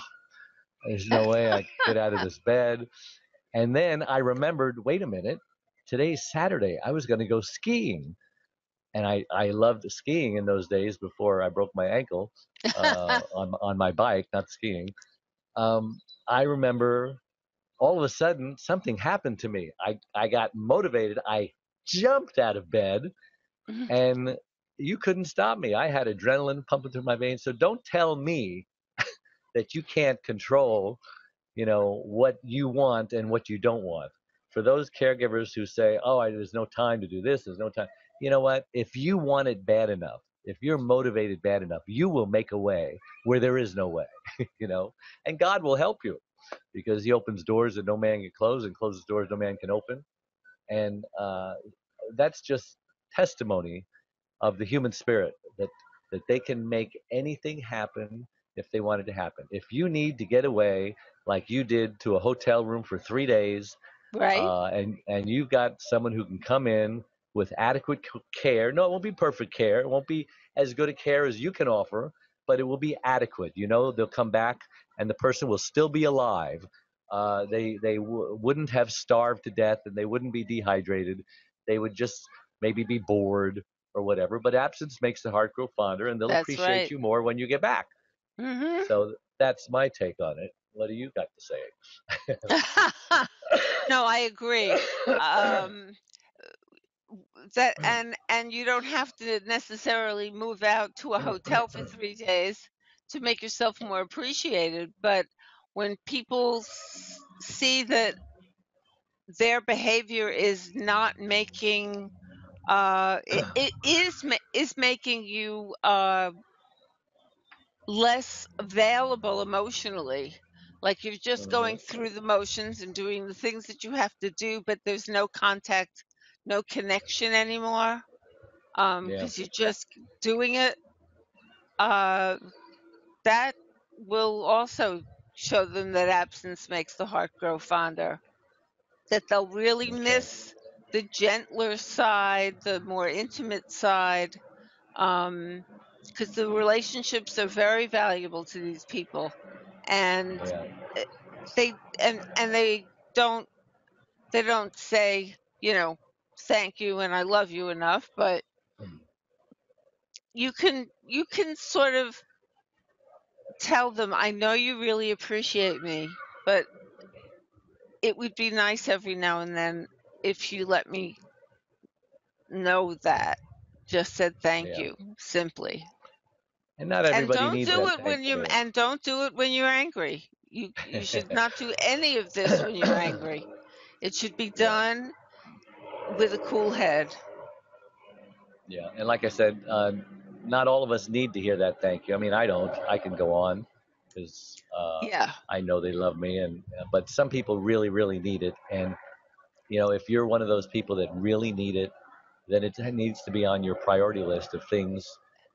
there's no way I can get out of this bed. And then I remembered, wait a minute, today's Saturday. I was going to go skiing. And I loved skiing in those days before I broke my ankle on my bike, not skiing. I remember all of a sudden something happened to me. I got motivated. I jumped out of bed and you couldn't stop me. I had adrenaline pumping through my veins. So don't tell me that you can't control, you know, what you want and what you don't want. For those caregivers who say, oh, there's no time to do this, there's no time. You know what? If you want it bad enough, if you're motivated bad enough, you will make a way where there is no way, you know, and God will help you because he opens doors that no man can close and closes doors no man can open. And that's just testimony of the human spirit that they can make anything happen if they wanted to happen. If you need to get away like you did to a hotel room for 3 days, Right? and you've got someone who can come in with adequate care. No, it won't be perfect care. It won't be as good a care as you can offer, but it will be adequate. You know, they'll come back and the person will still be alive. Wouldn't have starved to death and they wouldn't be dehydrated. They would just maybe be bored or whatever. But absence makes the heart grow fonder, and they'll That's appreciate right. you more when you get back. Hmm. So that's my take on it. What do you got to say? No, I agree. Um, that and you don't have to necessarily move out to a hotel for 3 days to make yourself more appreciated. But when people see that their behavior is not making it is making you less available emotionally, like you're just going Mhm. through the motions and doing the things that you have to do, but there's no contact, no connection anymore, Yeah. because you're just doing it. uh, that will also show them that absence makes the heart grow fonder, that they'll really Okay. miss the gentler side, the more intimate side, because the relationships are very valuable to these people, and Yeah. eh, they don't they don't say, thank you and I love you enough, but you can sort of tell them, I know you really appreciate me, but it would be nice every now and then if you let me know that. Just said thank Yeah. you, simply. And not And everybody don't needs do that it thank when you you. and don't do it when you're angry. You should not do any of this when you're angry. It should be Yeah. done with a cool head. Yeah. And like I said, not all of us need to hear that thank you. I mean, I don't. I can go on because Yeah. I know they love me, and but some people really, really need it. And if you're one of those people that really need it, then it needs to be on your priority list of things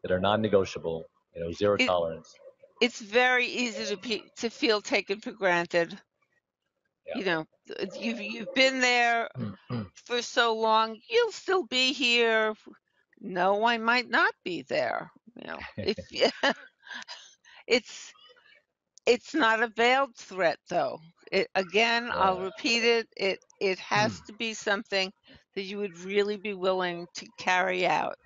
that are non-negotiable. Zero It tolerance. it's very easy to feel taken for granted. Yeah. You know, you've been there for so long, you'll still be here. No, I might not be there. If it's It's not a veiled threat, though. Again, I'll Right. repeat it. It has to be something that you would really be willing to carry out.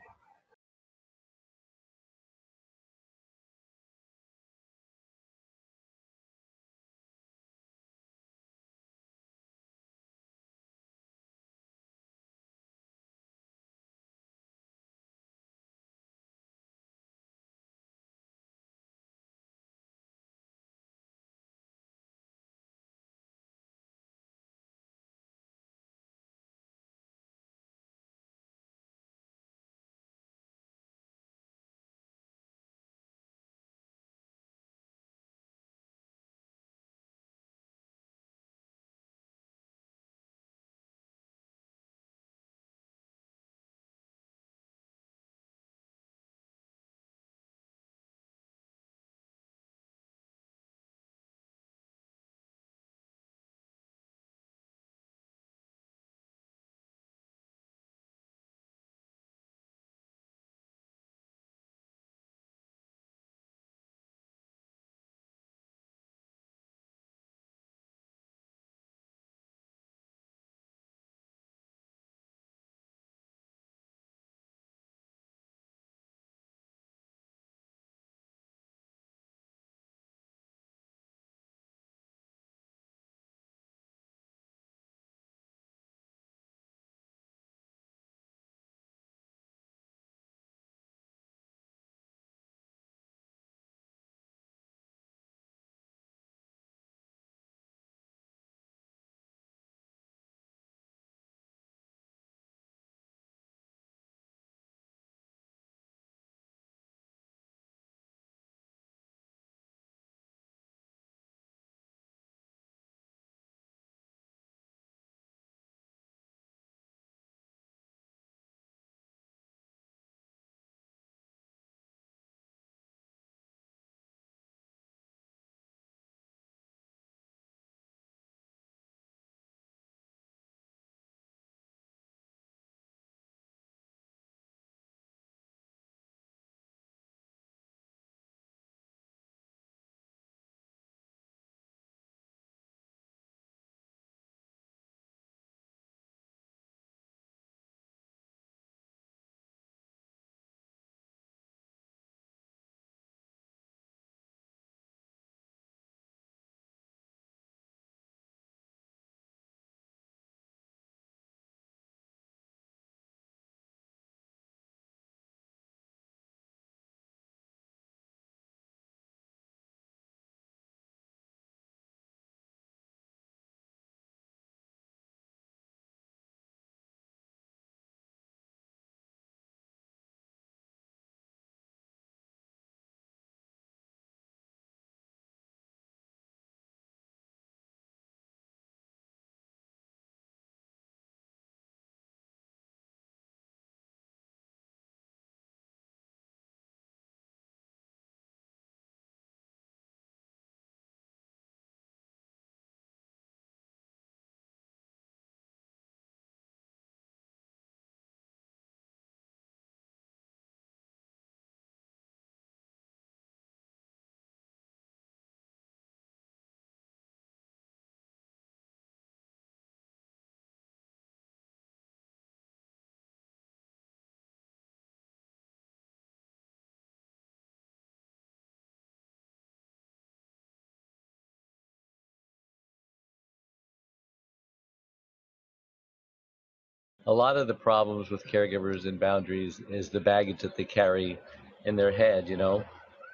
a lot of the problems with caregivers and boundaries is the baggage that they carry in their head,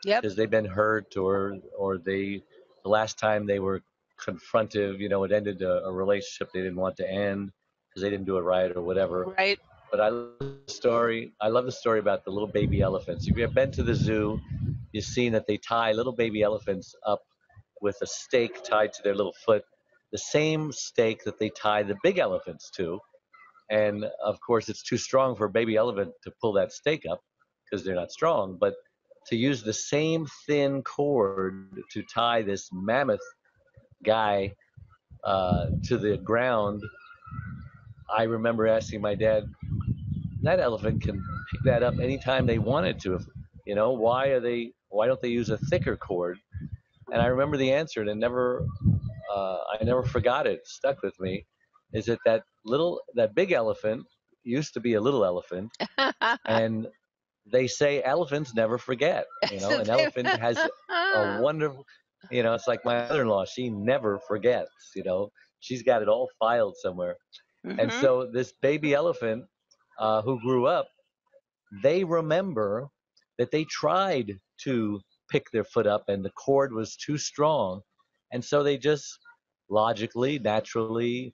Yep. because they've been hurt or the last time they were confrontive, it ended a relationship they didn't want to end because they didn't do it right or whatever. Right. But I love the story about the little baby elephants. If you've been to the zoo, you've seen that they tie little baby elephants up with a stake tied to their little foot, the same stake that they tie the big elephants to. And of course, it's too strong for a baby elephant to pull that stake up because they're not strong. But to use the same thin cord to tie this mammoth guy to the ground, I remember asking my dad, that elephant can pick that up anytime they wanted to. Why don't they use a thicker cord? And I remember the answer, and I never forgot it. It stuck with me. Is that big elephant used to be a little elephant, and they say elephants never forget. An elephant has a wonderful. It's like my mother-in-law. She never forgets. She's got it all filed somewhere. And Mm-hmm. so this baby elephant who grew up, they remember that they tried to pick their foot up and the cord was too strong. And so they just logically, naturally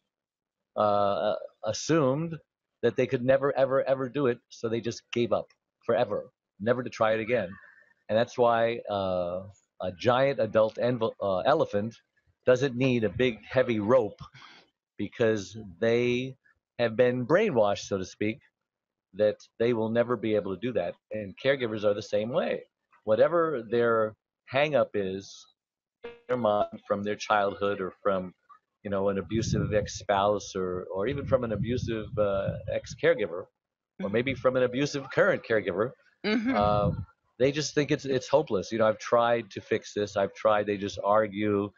uh, assumed that they could never, ever, ever do it. So they just gave up forever, never to try it again. And that's why a giant adult elephant doesn't need a big, heavy rope because they have been brainwashed, so to speak, that they will never be able to do that. And caregivers are the same way. Whatever their hang up is, their mind from their childhood or from, an abusive ex-spouse or even from an abusive ex-caregiver, or maybe from an abusive current caregiver, Mm-hmm. uh, they just think it's hopeless. I've tried to fix this. I've tried. They just argue.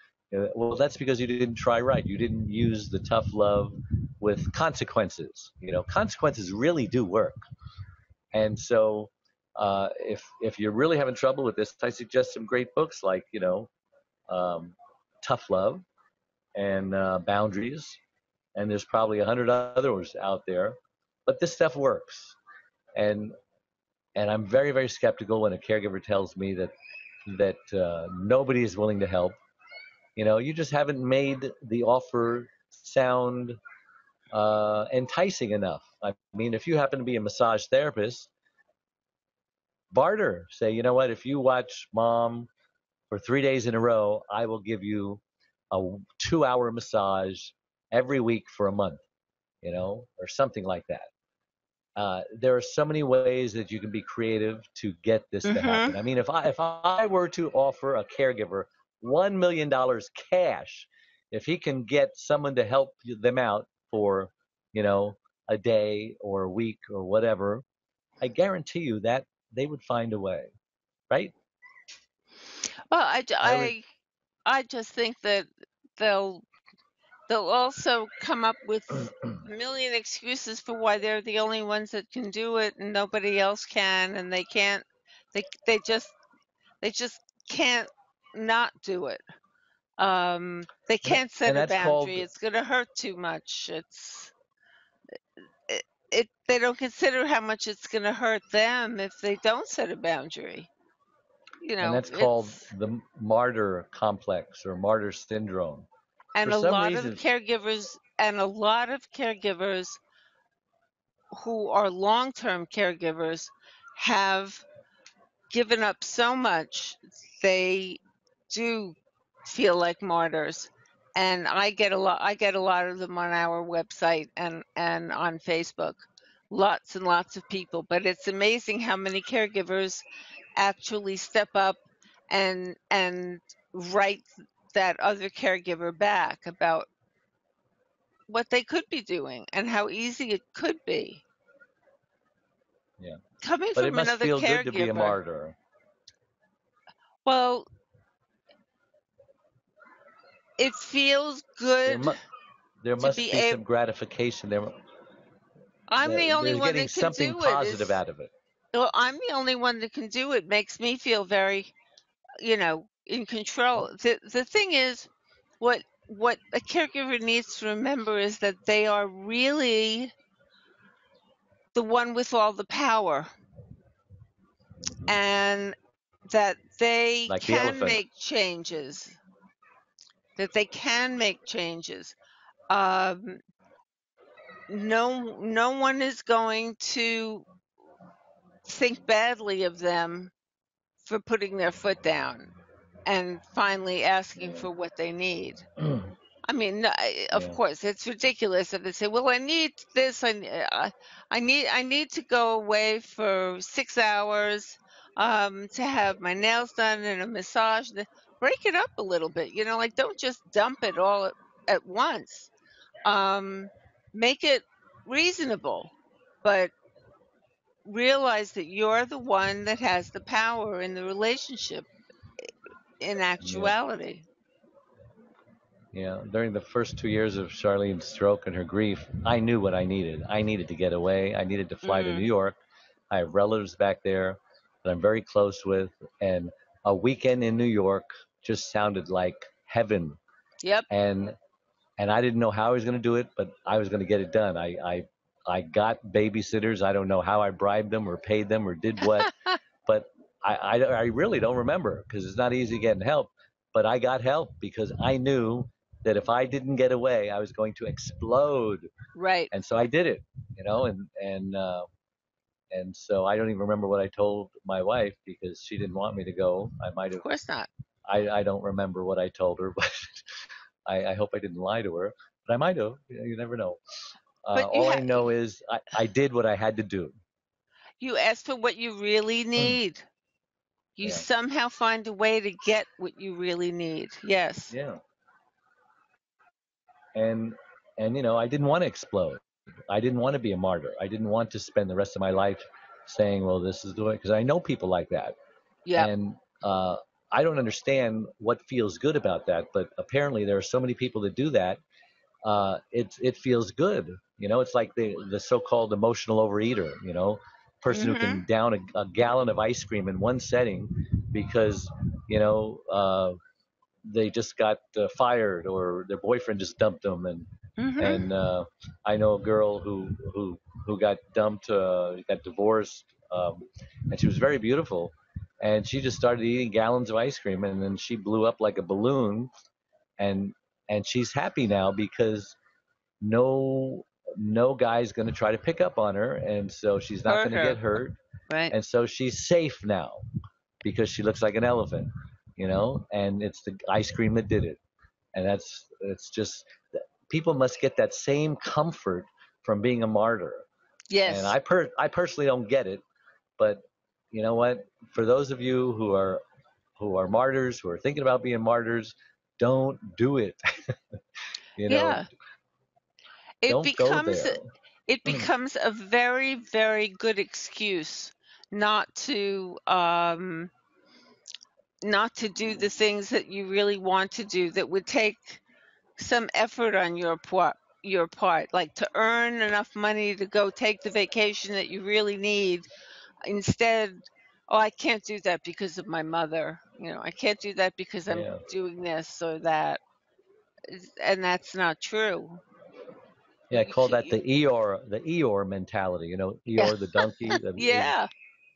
Well, that's because you didn't try right. You didn't use the tough love with consequences. Consequences really do work. And so, if you're really having trouble with this, I suggest some great books like um, Tough Love and Boundaries, and there's probably 100 others out there. But this stuff works, and I'm very very skeptical when a caregiver tells me that nobody is willing to help. You just haven't made the offer sound enticing enough. I mean, if you happen to be a massage therapist, barter. Say, you know what? If you watch Mom for 3 days in a row, I will give you a 2-hour massage every week for a month, or something like that. There are so many ways that you can be creative to get this to Mm-hmm. happen. I mean, if I were to offer a caregiver $1 million cash, if he can get someone to help them out for, a day or a week or whatever, I guarantee you that they would find a way, right? Well, I would. I just think that they'll they'll also come up with a million excuses for why they're the only ones that can do it and nobody else can, and they can't. They just can't not do it. They and, can't set and a that's boundary. called It's going to hurt too much. They don't consider how much it's going to hurt them if they don't set a boundary. and that's called It's the martyr complex or martyr syndrome. For and some reason, a lot of caregivers who are long-term caregivers have given up so much they do feel like martyrs, and I get a lot of them on our website and on Facebook, lots and lots of people. But it's amazing how many caregivers actually step up and write that other caregiver back about what they could be doing and how easy it could be yeah. coming But it from must another feel good to be a caregiver. martyr. Well, it feels There, good mu- there to must be be some able. gratification. I'm the only They're one getting that can something do it. positive Is out of it. Well, I'm the only one that can do it. Makes me feel very, in control. The thing is, what a caregiver needs to remember is that they are really the one with all the power, and that they Like the can elephant. make changes. That they can make changes. No one is going to think badly of them for putting their foot down and finally asking for what they need. I mean, of Yeah. course, it's ridiculous if they say, "Well, I need this. I need to go away for 6 hours to have my nails done and a massage." Break it up a little bit, like don't just dump it all at once. Make it reasonable, but realize that you're the one that has the power in the relationship in Yeah. actuality. Yeah. During the first 2 years of Charlene's stroke and her grief, I knew what I needed. I needed to get away. I needed to fly to New York. I have relatives back there that I'm very close with, and a weekend in New York just sounded like heaven. Yep. And I didn't know how I was going to do it, but I was going to get it done. I got babysitters. I don't know how I bribed them or paid them or did what, but I really don't remember because it's not easy getting help. But I got help because I knew that if I didn't get away, I was going to explode. Right. And so I did it, and so I don't even remember what I told my wife because she didn't want me to go. I might have. Of course not. I don't remember what I told her, but I hope I didn't lie to her. But I might have. You never know. But All I know is I did what I had to do. You ask for what you really need. You somehow find a way to get what you really need. Yes. Yeah. And I didn't want to explode. I didn't want to be a martyr. I didn't want to spend the rest of my life saying, "Well, this is the way," because I know people like that. Yeah. And I don't understand what feels good about that, but apparently there are so many people that do that. It feels good. It's like the so-called emotional overeater. Person who can down a gallon of ice cream in one setting because they just got fired or their boyfriend just dumped them, and I know a girl who got dumped, got divorced, and she was very beautiful, and she just started eating gallons of ice cream, and then she blew up like a balloon, and she's happy now because no guy's going to try to pick up on her, and so she's not going to get hurt, right? And so she's safe now because she looks like an elephant, and it's the ice cream that did it, and it's just people must get that same comfort from being a martyr. Yes. And I personally don't get it, but you know what? For those of you who are martyrs, who are thinking about being martyrs, don't do it. Yeah. Don't go there. It becomes a very, very good excuse not to do the things that you really want to do that would take some effort on your part, like to earn enough money to go take the vacation that you really need. Instead, I can't do that because of my mother. I can't do that because I'm doing this or that. And that's not true. Yeah, I call that the Eeyore mentality. Eeyore the donkey. Yeah.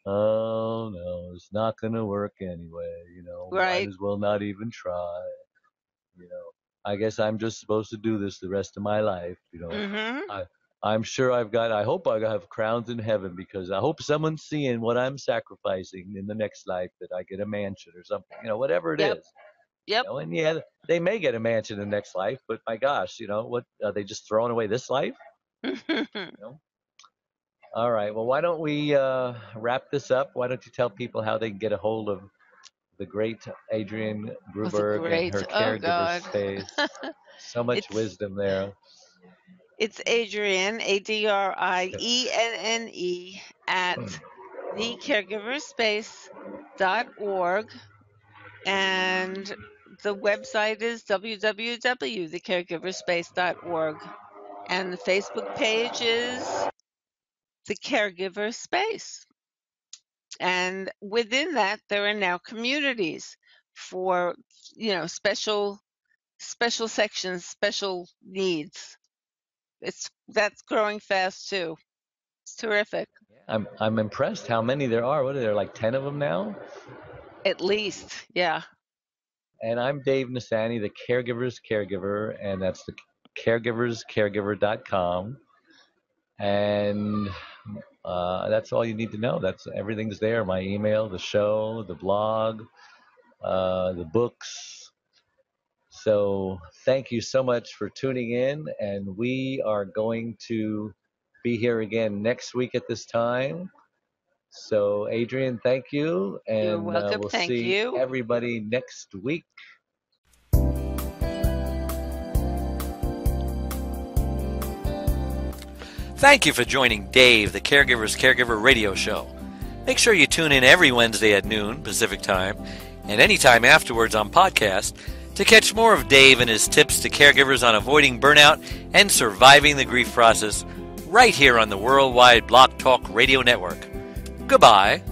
Oh no, it's not gonna work anyway. Right. Might as well not even try. I guess I'm just supposed to do this the rest of my life. I'm sure I hope I have crowns in heaven because I hope someone's seeing what I'm sacrificing in the next life, that I get a mansion or something, whatever it is. Yep. And yeah, they may get a mansion in the next life, but my gosh, what are they just throwing away this life? All right. Well, why don't we wrap this up? Why don't you tell people how they can get a hold of the great Adrienne Gruberg and her caregiver space? So much wisdom there. It's Adrienne, ADRIENNE, at thecaregiverspace.org, and the website is www.thecaregiverspace.org, and the Facebook page is The Caregiver Space. And within that, there are now communities for, special sections, special needs. That's growing fast too. It's terrific. I'm impressed how many there are. What are there, like 10 of them now? At least, yeah. And I'm Dave Nasani, the Caregiver's Caregiver, and that's the caregiverscaregiver.com. And that's all you need to know. That's everything's there. My email, the show, the blog, the books. So thank you so much for tuning in, and we are going to be here again next week at this time. So Adrienne, thank you, You're and welcome. we'll Thank see you. everybody next week. Thank you for joining Dave, the Caregiver's Caregiver radio show. Make sure you tune in every Wednesday at noon Pacific Time and anytime afterwards on podcast to catch more of Dave and his tips to caregivers on avoiding burnout and surviving the grief process right here on the Worldwide Block Talk Radio Network. Goodbye.